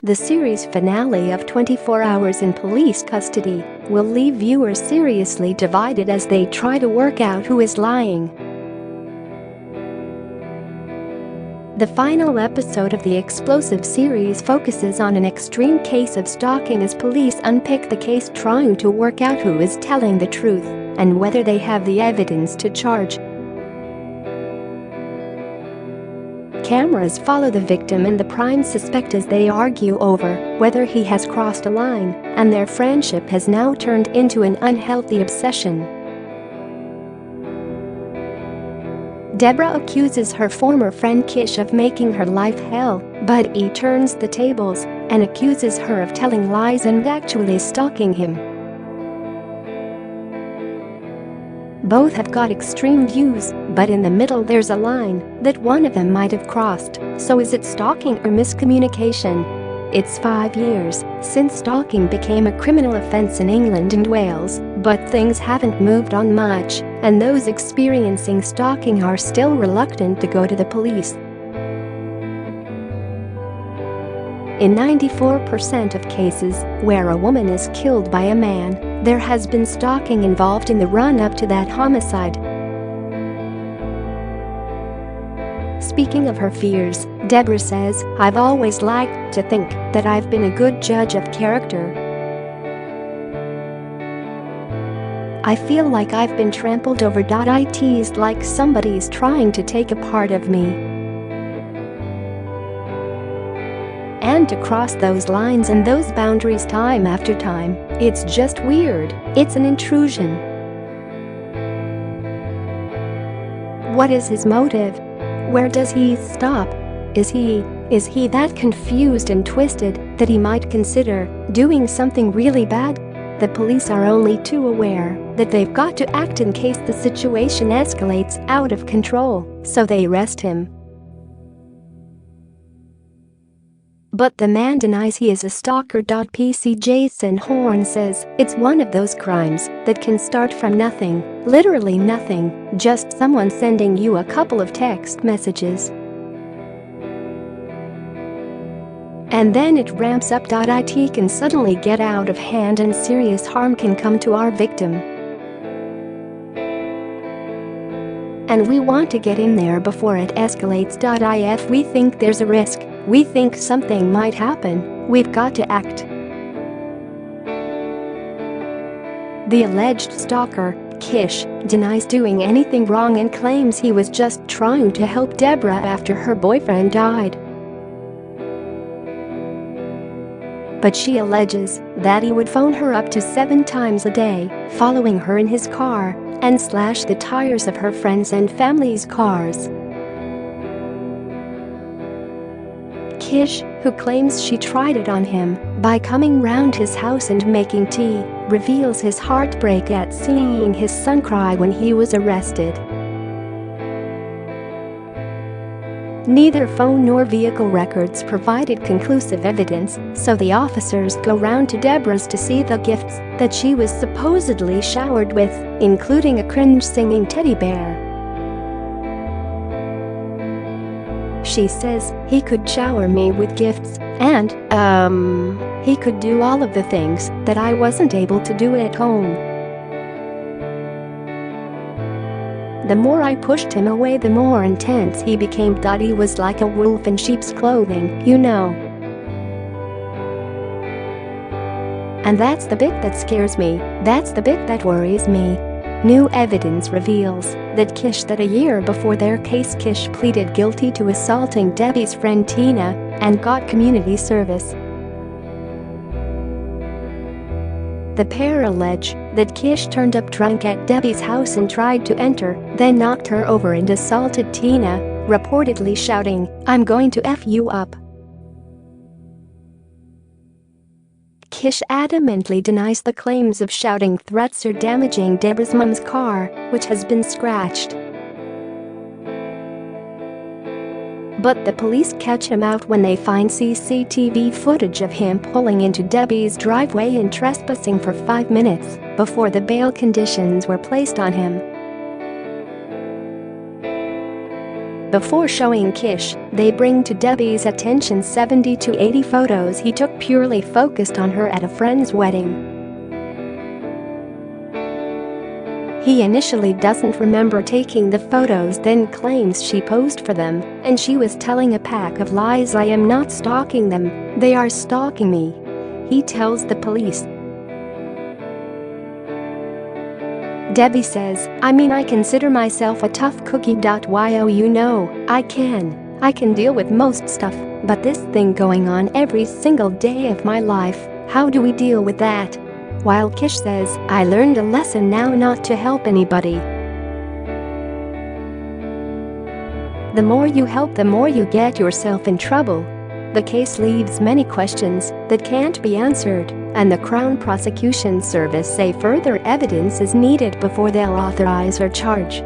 The series finale of 24 Hours in Police Custody will leave viewers seriously divided as they try to work out who is lying. The final episode of the explosive series focuses on an extreme case of stalking as police unpick the case, trying to work out who is telling the truth and whether they have the evidence to charge. Cameras follow the victim and the prime suspect as they argue over whether he has crossed a line, and their friendship has now turned into an unhealthy obsession. Deborah accuses her former friend Kish of making her life hell, but he turns the tables and accuses her of telling lies and actually stalking him. Both have got extreme views, but in the middle there's a line that one of them might have crossed. So is it stalking or miscommunication? It's 5 years since stalking became a criminal offence in England and Wales, but things haven't moved on much, and those experiencing stalking are still reluctant to go to the police. In 94% of cases where a woman is killed by a man, there has been stalking involved in the run-up to that homicide. Speaking of her fears, Deborah says, "I've always liked to think that I've been a good judge of character. I feel like I've been trampled over.It, like somebody's trying to take a part of me. And to cross those lines and those boundaries time after time, it's just weird. It's an intrusion." What is his motive? Where does he stop? Is he that confused and twisted that he might consider doing something really bad? The police are only too aware that they've got to act in case the situation escalates out of control, so they arrest him. But the man denies he is a stalker.PC. Jason Horne says it's one of those crimes that can start from nothing, literally nothing, just someone sending you a couple of text messages. And then it ramps up.It can suddenly get out of hand and serious harm can come to our victim. And we want to get in there before it escalates.If we think there's a risk, we think something might happen, we've got to act. The alleged stalker, Kish, denies doing anything wrong and claims he was just trying to help Deborah after her boyfriend died. But she alleges that he would phone her up to 7 times a day, following her in his car, and slash the tires of her friends' and family's cars. Kish, who claims she tried it on him by coming round his house and making tea, reveals his heartbreak at seeing his son cry when he was arrested. Neither phone nor vehicle records provided conclusive evidence, so the officers go round to Deborah's to see the gifts that she was supposedly showered with, including a cringe singing teddy bear. She says, "He could shower me with gifts, and, he could do all of the things that I wasn't able to do at home. The more I pushed him away, the more intense he became. He was like a wolf in sheep's clothing, you know. And that's the bit that scares me, that's the bit that worries me." New evidence reveals that a year before their case, Kish pleaded guilty to assaulting Debbie's friend Tina and got community service. The pair allege that Kish turned up drunk at Debbie's house and tried to enter, then knocked her over and assaulted Tina, reportedly shouting, "I'm going to F you up." Kish adamantly denies the claims of shouting threats or damaging Deborah's mom's car, which has been scratched. But the police catch him out when they find CCTV footage of him pulling into Debbie's driveway and trespassing for 5 minutes before the bail conditions were placed on him. Before showing Kish, they bring to Debbie's attention 70 to 80 photos he took purely focused on her at a friend's wedding. He initially doesn't remember taking the photos, then claims she posed for them, and she was telling a pack of lies. "I am not stalking them, they are stalking me," he tells the police. Debbie says, I consider myself a tough cookie. I can deal with most stuff, but this thing going on every single day of my life, how do we deal with that?" While Kish says, "I learned a lesson now not to help anybody. The more you help, the more you get yourself in trouble." The case leaves many questions that can't be answered, and the Crown Prosecution Service say further evidence is needed before they'll authorize or charge.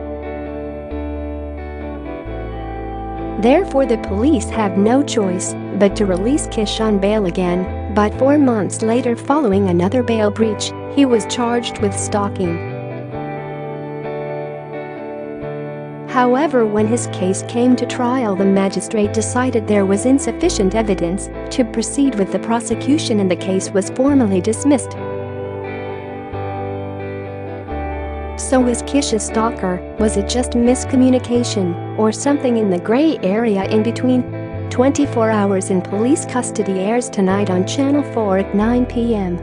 Therefore, the police have no choice but to release Kish on bail again, but 4 months later, following another bail breach, he was charged with stalking. However, when his case came to trial, the magistrate decided there was insufficient evidence to proceed with the prosecution and the case was formally dismissed. So was Kish a stalker? Was it just miscommunication, or something in the gray area in between? 24 Hours in Police Custody airs tonight on Channel 4 at 9 p.m.